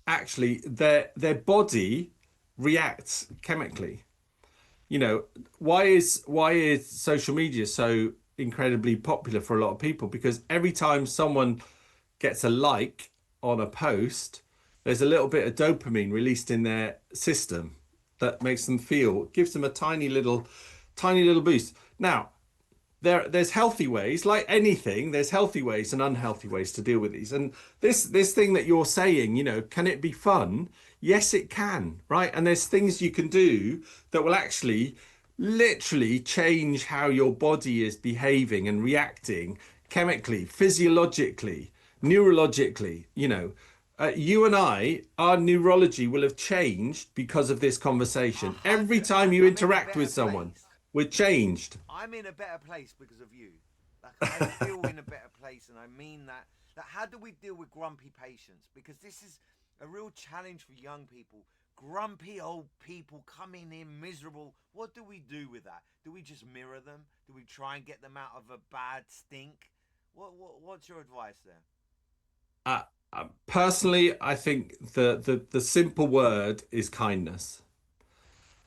actually their body reacts chemically. Why is social media so incredibly popular for a lot of people? Because every time someone gets a like on a post, there's a little bit of dopamine released in their system that makes them feel, gives them a tiny little boost. Now, there's healthy ways, like anything, there's healthy ways and unhealthy ways to deal with these. And this thing that you're saying, can it be fun? Yes, it can, right? And there's things you can do that will actually literally change how your body is behaving and reacting chemically, physiologically, neurologically. You and I, our neurology will have changed because of this A conversation. Every hundred. time you I'm in a interact better with someone, place. we're changed. I'm in a better place because of you. Like I feel in a better place, and I mean that. Like, how do we deal with grumpy patients? Because this is a real challenge for young people. Grumpy old people coming in miserable. What do we do with that? Do we just mirror them? Do we try and get them out of a bad stink? What's your advice there? Uh, Personally, I think the simple word is kindness.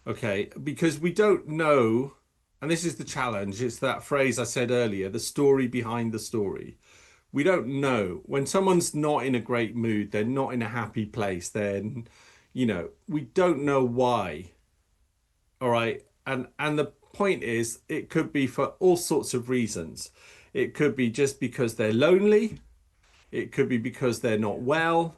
Okay, because we don't know, and this is the challenge. It's that phrase I said earlier, the story behind the story. We don't know when someone's not in a great mood, they're not in a happy place, then, we don't know why. All right. And the point is, it could be for all sorts of reasons. It could be just because they're lonely. It could be because they're not well.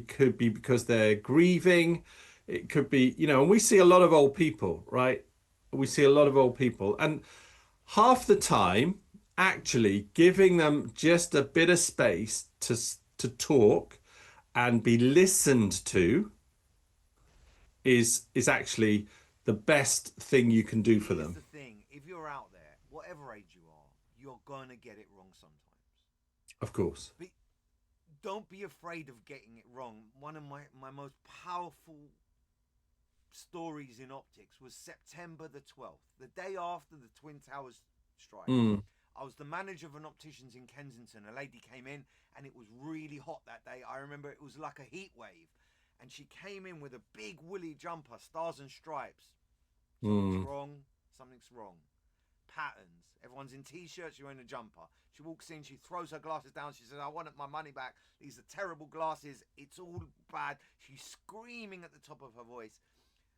Could be because they're grieving. It could be, and we see a lot of old people, right? We see a lot of old people. And half the time, actually giving them just a bit of space to talk and be listened to is actually the best thing you can do for Here's them. the thing: if you're out there, whatever age you are, you're gonna get it wrong sometimes. Of course. But don't be afraid of getting it wrong. One of my most powerful stories in optics was September the 12th, the day after the Twin Towers strike. Mm, I was the manager of an optician's in Kensington. A lady came in and it was really hot that day. I remember it was like a heat wave. And she came in with a big woolly jumper, stars and stripes. Something's mm, wrong. Something's wrong. Patterns. Everyone's in t-shirts, you're in a jumper. She walks in, she throws her glasses down. She says, I want my money back. These are terrible glasses. It's all bad. She's screaming at the top of her voice.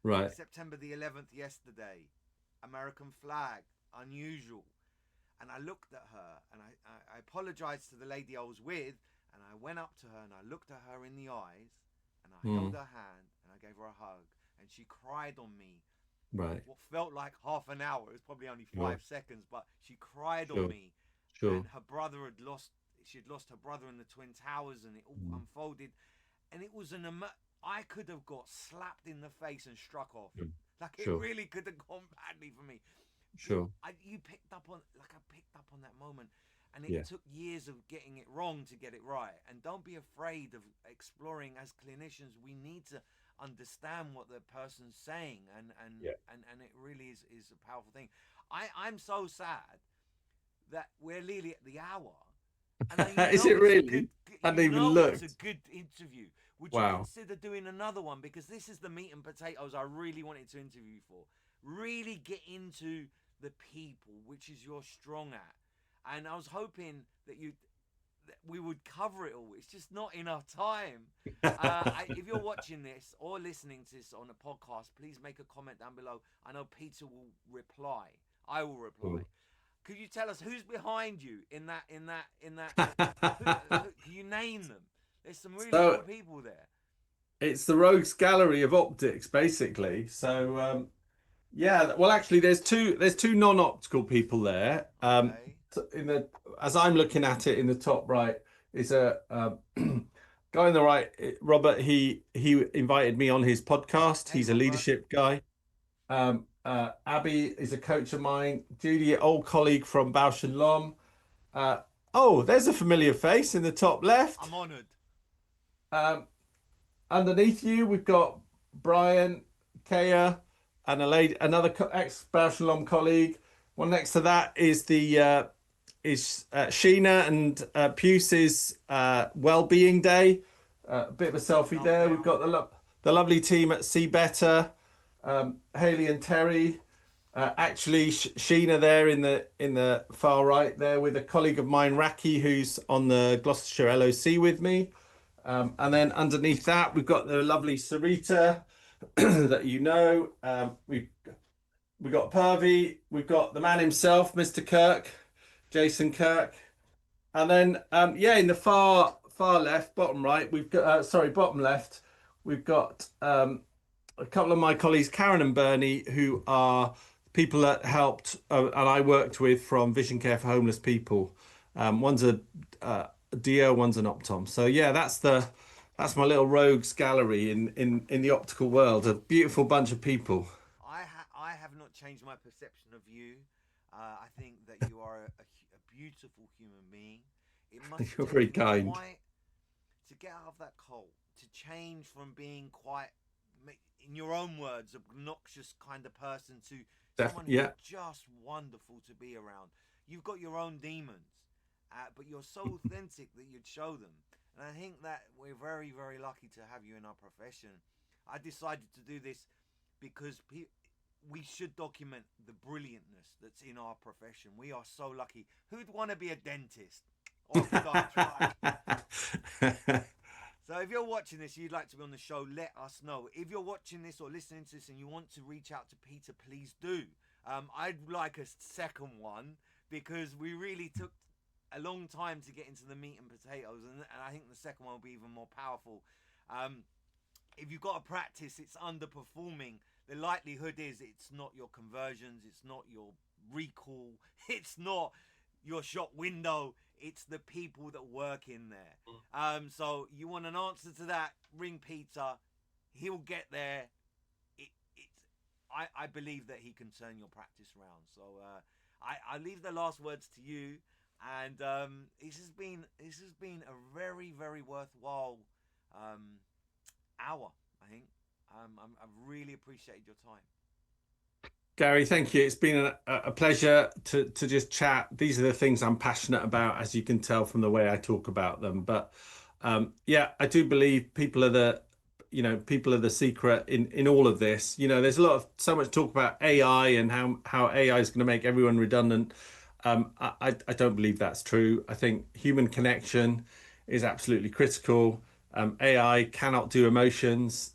right. September the 11th yesterday. American flag. Unusual. And I looked at her and I apologized to the lady I was with. And I went up to her and I looked at her in the eyes. And I held Mm, her hand and I gave her a hug. And she cried on me right. what felt like half an hour. It was probably only Sure. 5 seconds, but she cried on Sure. me. Sure. And her brother she'd lost her brother in the Twin Towers, and it all Mm, unfolded. And it was I could have got slapped in the face and struck off. sure. Like it Sure. really could have gone badly for me. Sure. You picked up on, like I picked up on that moment, and it Yeah. took years of getting it wrong to get it right. And don't be afraid of exploring. As clinicians, we need to understand what the person's saying, Yeah. and it really is a powerful thing. I'm so sad that we're nearly at the hour, and Is it really? I hadn't even it's a looked. good interview. Would you Wow. consider doing another one? Because this is the meat and potatoes I really wanted to interview for. Really get into the people, which is you're strong at. And I was hoping that we would cover it all. It's just not enough time. If you're watching this or listening to this on a podcast, please make a comment down below. I know Peter will reply. I will reply. Cool. Could you tell us who's behind you in that? Can you name them? There's some really So cool people there. it's the rogues gallery of optics, basically. So yeah, well, actually, there's two non-optical people there. Okay. In the as I'm looking at it in the top right is a guy on the right, Robert. He invited me on his podcast. Hey, He's a Robert. leadership guy. Abby is a coach of mine. Judy, old colleague from Bausch and Lomb. Uh, oh, there's a familiar face in the top left. I'm honoured. Um, Underneath you, we've got Brian, Kaya, and another ex Bausch and Lomb colleague. One next to that is the Sheena and Puce's well-being day. A bit of a selfie Love there. We've them. got the lovely team at See Better, Haley and Terry. Actually, Sheena there in the far right there with a colleague of mine, Raki, who's on the Gloucestershire LOC with me. And then underneath that, we've got the lovely Sarita that you know. We've got Purvey. We've got the man himself, Mr. Kirk, Jason Kirk. And then, yeah, in the far left, bottom right, we've got, sorry, bottom left, we've got a couple of my colleagues, Karen and Bernie, who are people that helped and I worked with from Vision Care for Homeless People. One's a DO, one's an Optom. So yeah, that's my little rogues gallery in the optical world. A beautiful bunch of people. I have not changed my perception of you. I think that you are a beautiful human being. It must have You're very taken you kind. quite to get out of that cult, to change from being quite, in your own words, obnoxious kind of person to someone who's Yeah. just wonderful to be around. You've got your own demons, but you're so authentic that you'd show them. And I think that we're very, very lucky to have you in our profession. I decided to do this because we should document the brilliantness that's in our profession. We are so lucky. Who'd want to be a dentist or a podiatrist? So if you're watching this, you'd like to be on the show, let us know. If you're watching this or listening to this and you want to reach out to Peter, please do. I'd like a second one because we really took a long time to get into the meat and potatoes, and I think the second one will be even more powerful. If you've got a practice, it's underperforming, the likelihood is it's not your conversions, it's not your recall, it's not your shop window, it's the people that work in there. So you want an answer to that, ring Peter, he'll get there. I believe that he can turn your practice around. So I leave the last words to you, and this has been a very, very worthwhile hour, I think. I've really appreciated your time. Gary, thank you. It's been a pleasure to just chat. These are the things I'm passionate about, as you can tell from the way I talk about them. But yeah, I do believe people are the secret in all of this. There's so much talk about AI and how AI is going to make everyone redundant. I don't believe that's true. I think human connection is absolutely critical. AI cannot do emotions.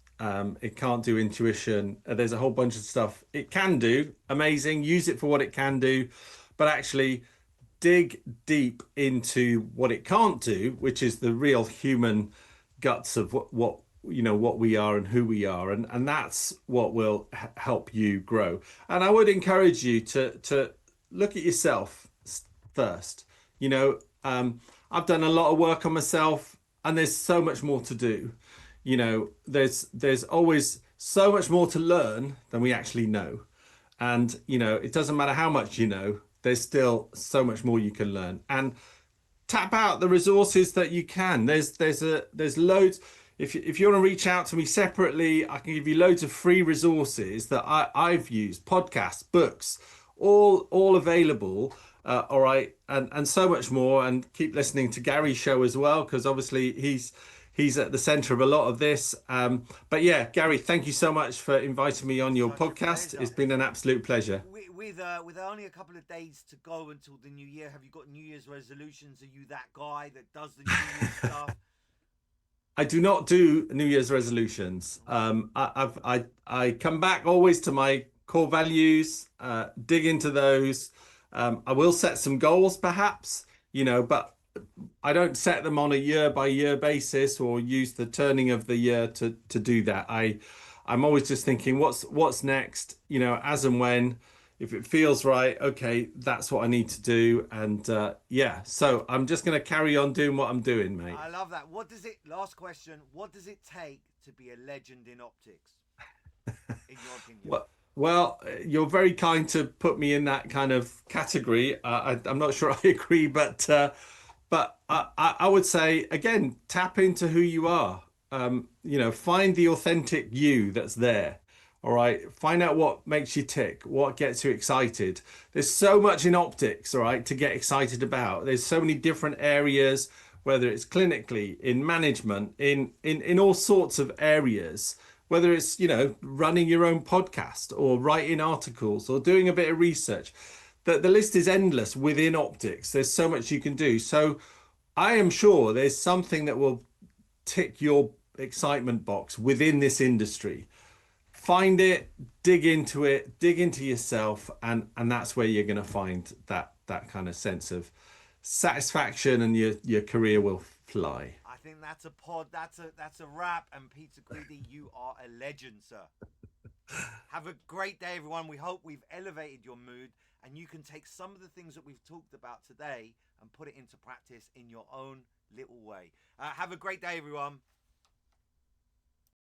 It can't do intuition. There's a whole bunch of stuff it can do. Amazing. Use it for what it can do, but actually dig deep into what it can't do, which is the real human guts of what we are and who we are, and that's what will help you grow. And I would encourage you to look at yourself first. I've done a lot of work on myself, and there's so much more to do. There's always so much more to learn than we actually know. And, it doesn't matter how much you know, there's still so much more you can learn. And tap out the resources that you can. There's loads. If you want to reach out to me separately, I can give you loads of free resources that I've used, podcasts, books, all available. All right. And so much more. And keep listening to Gary's show as well, because obviously he's at the center of a lot of this. But yeah, Gary, thank you so much for inviting me on your podcast. It's been an absolute pleasure. With only a couple of days to go until the new year, have you got New Year's resolutions? Are you that guy that does the New Year's stuff? I do not do New Year's resolutions. I come back always to my core values, dig into those. I will set some goals perhaps, but I don't set them on a year by year basis or use the turning of the year to do that. I'm always just thinking what's next, as and when, if it feels right, okay, that's what I need to do. And yeah, so I'm just going to carry on doing what I'm doing, mate. I love that. Last question, what does it take to be a legend in optics, in your opinion? Well, you're very kind to put me in that kind of category. I'm not sure I agree, but I would say, again, tap into who you are. Find the authentic you that's there. All right. Find out what makes you tick, what gets you excited. There's so much in optics, all right, to get excited about. There's so many different areas, whether it's clinically, in management, in all sorts of areas, whether it's, running your own podcast or writing articles or doing a bit of research. The list is endless within optics. There's so much you can do. So I am sure there's something that will tick your excitement box within this industry. Find it, dig into yourself, and that's where you're going to find that kind of sense of satisfaction, and your career will fly. I think that's a pod. That's a wrap. And Peter Greedy, you are a legend, sir. Have a great day, everyone. We hope we've elevated your mood, and you can take some of the things that we've talked about today and put it into practice in your own little way. Have a great day, everyone.